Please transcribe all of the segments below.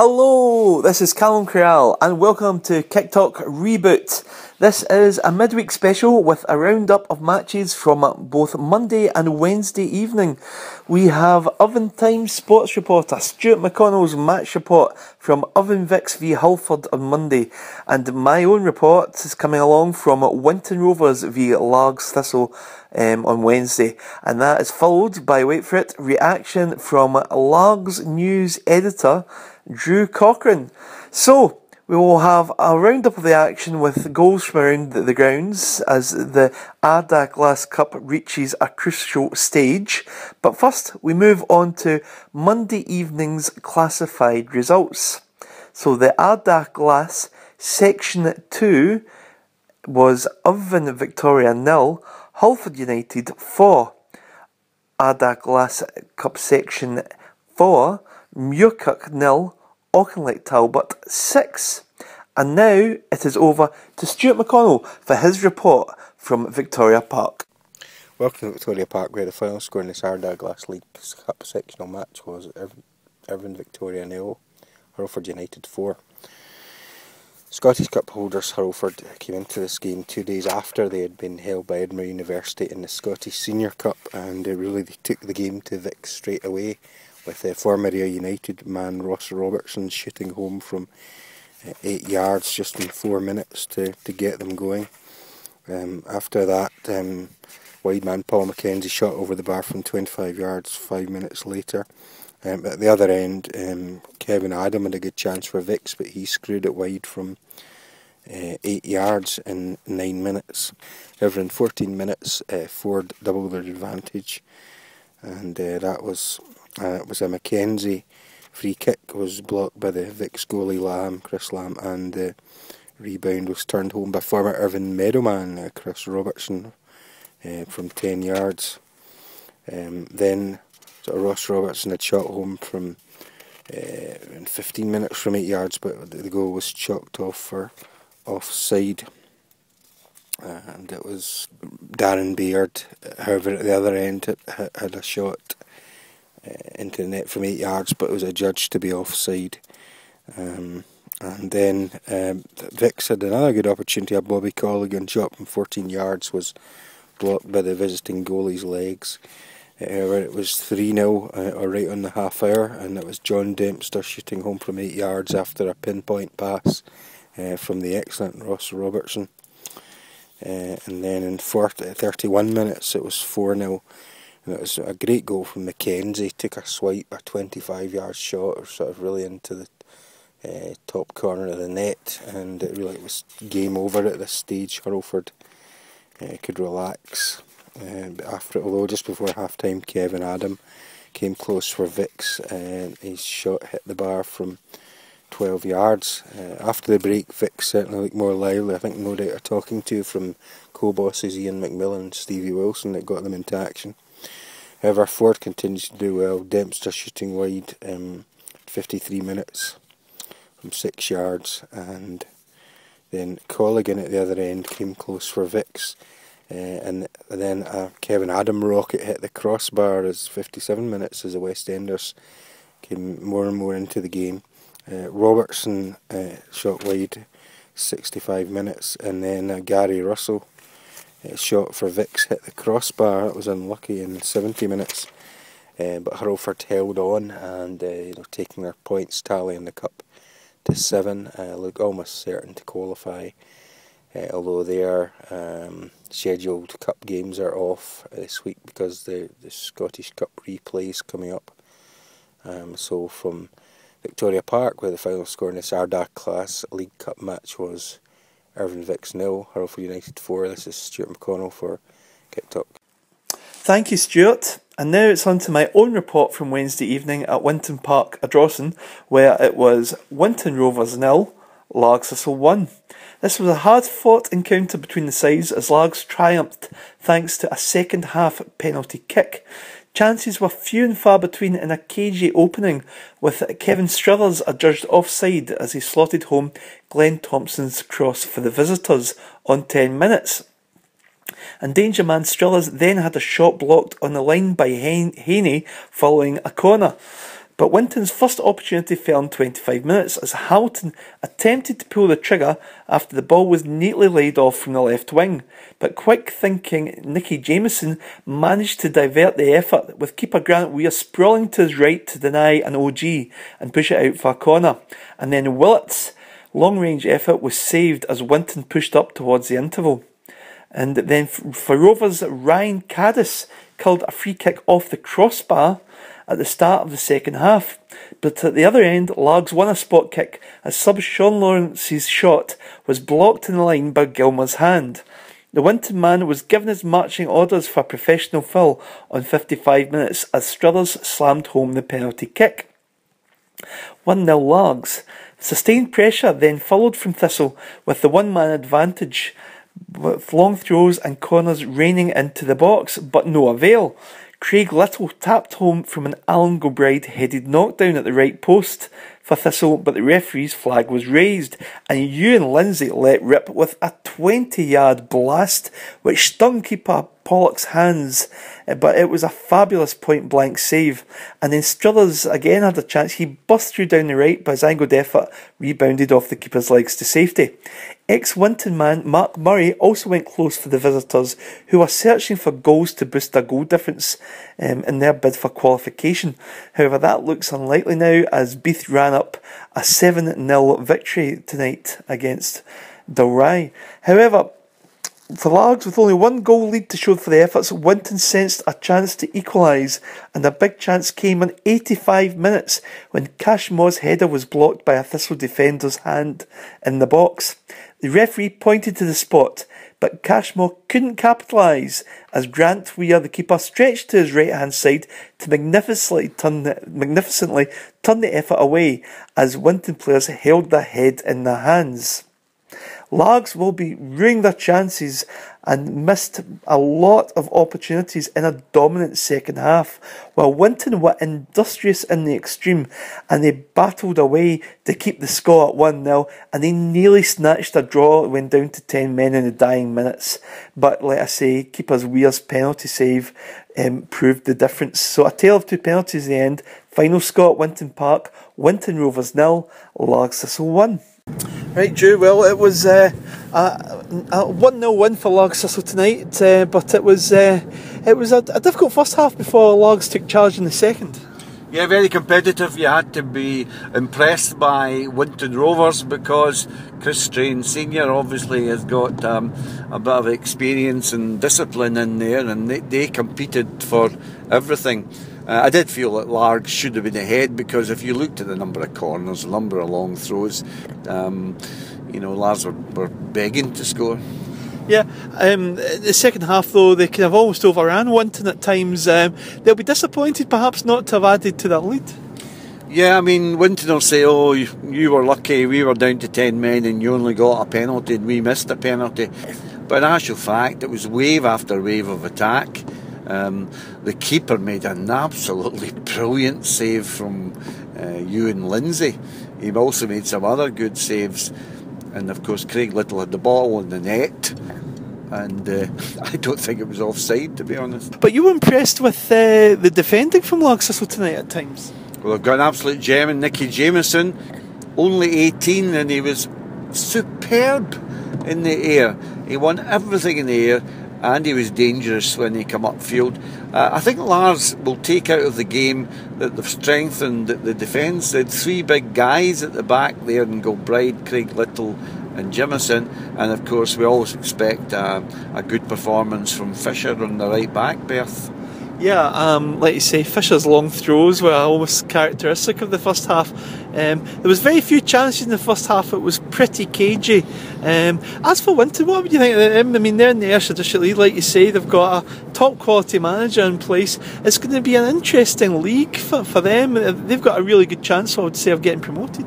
Hello, this is Calum Corral and welcome to Kicktalk Reboot. This is a midweek special with a roundup of matches from both Monday and Wednesday evening. We have Irvine Times sports reporter Stewart McConnell's match report from Irvine Vics v Hurlford on Monday, and my own report is coming along from Winton Rovers v Largs Thistle on Wednesday, and that is followed by, wait for it, reaction from Largs news editor Drew Cochrane. So, we will have a roundup of the action with goals from around the grounds as the Arda Glass Cup reaches a crucial stage. But first, we move on to Monday evening's classified results. So, the Arda Glass Section 2 was Irvine Victoria 0, Hurlford United 4. Arda Glass Cup Section 4, Muirkirk 0, Auchinleck Talbot 6. And now it is over to Stewart McConnell for his report from Victoria Park. Welcome to Victoria Park, where the final score in this Arda Glass League Cup sectional match was Irvine Victoria 0, Hurlford United 4. Scottish Cup holders Hurlford came into this game 2 days after they had been held by Edinburgh University in the Scottish Senior Cup, and they took the game to Vics straight away, with former United man Ross Robertson shooting home from 8 yards just in 4 minutes to get them going. After that, wide man Paul Mackenzie shot over the bar from 25 yards 5 minutes later. At the other end, Kevin Adam had a good chance for Vics, but he screwed it wide from 8 yards in 9 minutes. However, in 14 minutes, Ford doubled their advantage, and that was a Mackenzie free kick was blocked by the Vics goalie Chris Lamb, and the rebound was turned home by former Irvine Meadowman Chris Robertson from 10 yards. Then Ross Robertson had shot home from in 15 minutes from 8 yards, but the goal was chalked off for offside, and it was Darren Beard, however, at the other end had a shot into the net from 8 yards, but it was adjudged to be offside. And then Vics had another good opportunity. A Bobby Colligan shot from 14 yards was blocked by the visiting goalie's legs. Where it was 3-0 or right on the half hour, and it was John Dempster shooting home from 8 yards after a pinpoint pass from the excellent Ross Robertson. And then in 31 minutes it was 4-0, and it was a great goal from Mackenzie. Took a swipe, a 25-yard shot, sort of really into the top corner of the net, and it really was game over at this stage. Hurlford could relax. Although just before half time, Kevin Adam came close for Vics, and his shot hit the bar from 12 yards. After the break, Vics certainly looked more lively. I think no doubt of talking to from co-bosses Ian McMillan and Stevie Wilson that got them into action. However, Ford continues to do well. Dempster shooting wide 53 minutes from 6 yards, and then Colligan at the other end came close for Vics. And then Kevin Adam rocket hit the crossbar as 57 minutes as the West Enders came more and more into the game. Robertson shot wide 65 minutes, and then Gary Russell shot for Vics hit the crossbar. It was unlucky in 70 minutes, but Hurlford held on and taking their points tally in the cup to 7, look almost certain to qualify. Although their scheduled cup games are off this week because the Scottish Cup replay is coming up. So from Victoria Park, where the final score in this Arda Class League Cup match was Irvine Vics 0, Hurlford United 4, this is Stewart McConnell for Kicktalk. Thank you, Stewart. And now it's on to my own report from Wednesday evening at Winton Park, Ardrossan, where it was Winton Rovers 0, Largs Thistle 1. This was a hard-fought encounter between the sides as Largs triumphed thanks to a second-half penalty kick. Chances were few and far between in a cagey opening, with Kevin Struthers adjudged offside as he slotted home Glenn Thompson's cross for the visitors on 10 minutes. And danger man Struthers then had a shot blocked on the line by Haney following a corner. But Winton's first opportunity fell in 25 minutes as Hamilton attempted to pull the trigger after the ball was neatly laid off from the left wing. But quick-thinking Nicky Jamieson managed to divert the effort, with keeper Grant Weir sprawling to his right to deny an OG and push it out for a corner. And then Willett's long-range effort was saved as Winton pushed up towards the interval. And then for Rovers, Ryan Caddis curled a free kick off the crossbar at the start of the second half. But at the other end, Largs won a spot kick as sub Sean Lawrence's shot was blocked in the line by Gilmour's hand. The Winton man was given his marching orders for a professional foul on 55 minutes as Struthers slammed home the penalty kick. 1-0 Largs. Sustained pressure then followed from Thistle with the one-man advantage, with long throws and corners raining into the box, but no avail. Craig Little tapped home from an Alan Gilbride headed knockdown at the right post for Thistle, but the referee's flag was raised, and Ewan Lindsay let rip with a 20-yard blast which stung keeper Pollock's hands, but it was a fabulous point-blank save. And then Struthers again had a chance. He burst through down the right, but his angled effort rebounded off the keeper's legs to safety. Ex-Winton man Mark Murray also went close for the visitors, who were searching for goals to boost their goal difference in their bid for qualification. However, that looks unlikely now as Beath ran up a 7-0 victory tonight against Dalry. However, for Largs, with only one goal lead to show for the efforts, Winton sensed a chance to equalise, and a big chance came in 85 minutes when Cashmore's header was blocked by a Thistle defender's hand in the box. The referee pointed to the spot, but Cashmore couldn't capitalise as Grant Weir, the keeper, stretched to his right-hand side to magnificently turn the effort away as Winton players held their head in their hands. Largs will be ruining their chances and missed a lot of opportunities in a dominant second half, while Winton were industrious in the extreme and they battled away to keep the score at 1-0, and they nearly snatched a draw when down to 10 men in the dying minutes. But let us say, keeper Weir's penalty save proved the difference. So a tale of two penalties in the end. Final score at Winton Park: Winton Rovers 0, Largs Thistle 1. Right, Drew, well, it was a 1-0 win for Largs Thistle tonight, but it was a difficult first half before Largs took charge in the second. Yeah, very competitive. You had to be impressed by Winton Rovers because Chris Strain Senior obviously has got a bit of experience and discipline in there, and they competed for everything. I did feel that Largs should have been ahead because if you looked at the number of corners, the number of long throws, Largs were begging to score. Yeah, the second half though, they kind of almost overran Winton at times. They'll be disappointed perhaps not to have added to that lead. Yeah, I mean, Winton will say, oh, you were lucky, we were down to 10 men and you only got a penalty and we missed a penalty. But in actual fact, it was wave after wave of attack. The keeper made an absolutely brilliant save from Ewan Lindsay. He also made some other good saves, and of course Craig Little had the ball in the net, and I don't think it was offside, to be honest. But you were impressed with the defending from Largs Thistle tonight at times? Well, they've got an absolute gem in Nicky Jamieson, only 18, and he was superb in the air. He won everything in the air, and he was dangerous when he came upfield. I think Largs will take out of the game that they've strengthened the defence. They had three big guys at the back there in Gilbride, Craig Little and Jamieson, and of course we always expect a good performance from Fisher on the right back berth. Yeah, like you say, Fisher's long throws were almost characteristic of the first half. There was very few chances in the first half. It was pretty cagey. As for Winton, what would you think of them? I mean, they're in the Ayrshire District League, like you say. They've got a top quality manager in place. It's going to be an interesting league for them. They've got a really good chance, I would say, of getting promoted.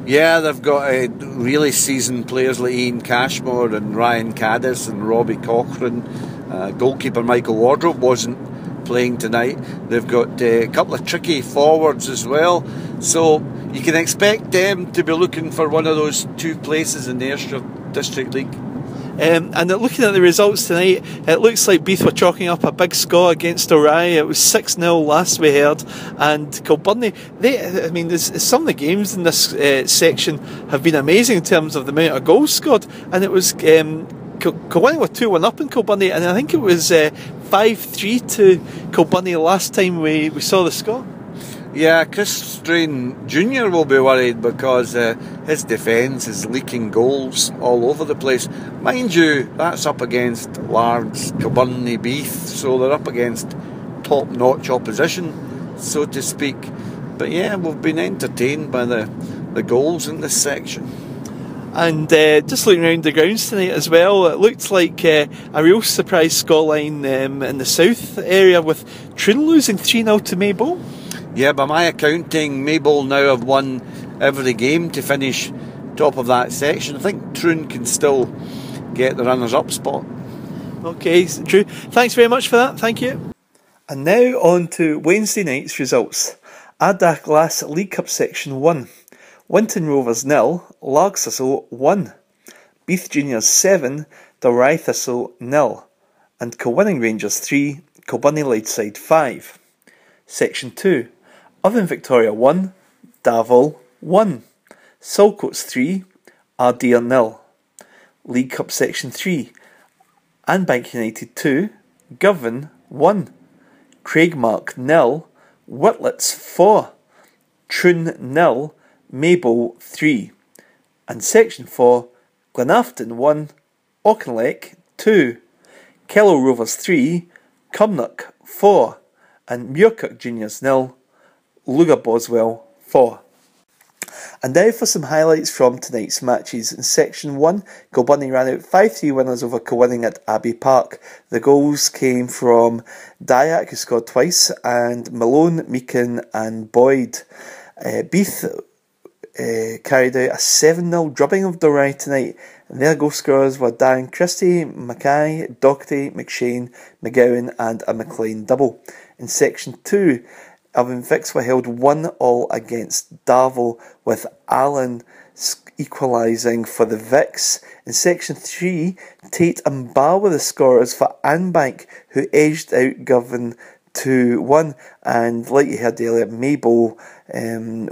Yeah, they've got really seasoned players like Ian Cashmore and Ryan Caddis and Robbie Cochrane. Goalkeeper Michael Wardrobe wasn't playing tonight. They've got a couple of tricky forwards as well, so you can expect them to be looking for one of those two places in the Ayrshire District League. And looking at the results tonight, it looks like Beath were chalking up a big score against Orion. It was 6-0 last we heard, and Kilbirnie, some of the games in this section have been amazing in terms of the amount of goals scored, and it was Kilwinning were 2-1 up in Kilbirnie, and I think it was 5-3 to Kilbirnie last time we saw the score. Yeah, Chris Strain Jr. will be worried because his defence is leaking goals all over the place. Mind you, that's up against Largs, Kilbirnie, Beath, so they're up against top-notch opposition, so to speak. But yeah, we've been entertained by the goals in this section. And just looking around the grounds tonight as well, it looked like a real surprise scoreline in the south area, with Troon losing 3-0 to Maybole. Yeah, by my accounting, Maybole now have won every game to finish top of that section. I think Troon can still get the runners-up spot. Okay, Drew, thanks very much for that. Thank you. And now on to Wednesday night's results. Ardagh Glass League Cup Section 1. Winton Rovers 0, Largs Thistle 1. Beath Juniors 7, Irvine Thistle 0. And Kilwinning Rangers 3, Kilbirnie Lightside 5. Section 2. Irvine Victoria 1, Davil 1. Saltcoats 3, Ardere 0. League Cup Section 3. Anbank United 2, Govan 1. Craigmark 0, Whitlets 4. Troon 0, Maybole 3. And Section 4, Glenafton 1, Auchinleck 2. Kello Rovers 3, Cumnock 4. And Muirkirk Juniors 0, Luga Boswell 4. And now for some highlights from tonight's matches. In Section 1, Kilbirnie ran out 5-3 winners over Kilwinning at Abbey Park. The goals came from Dyack, who scored twice, and Malone, Meakin and Boyd. Beath carried out a 7-0 drubbing of Dorey tonight, and their goal scorers were Darren Christie, Mackay, Doherty, McShane, McGowan and a McLean double. In Section 2, Irvine Vics were held 1-1 against Darvel, with Allen equalising for the Vics. In Section 3, Tate and Barr were the scorers for Anbank, who edged out Govan 2-1, and like you heard earlier, Maybole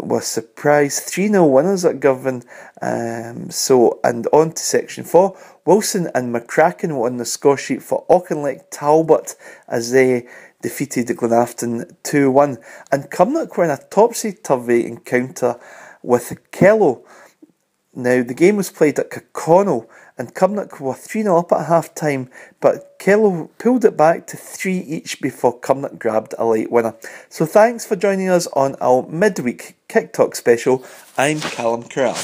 were surprise 3-0 winners at Govan. And on to Section 4, Wilson and McCracken were on the score sheet for Auchinleck Talbot as they defeated Glenafton 2-1, and Cumnock were in a topsy-turvy encounter with Kello. Now, the game was played at McConnell, and Cumnock were 3-0 up at half-time, but Kello pulled it back to 3 each before Cumnock grabbed a late winner. So thanks for joining us on our midweek Kicktalk special. I'm Calum Corral.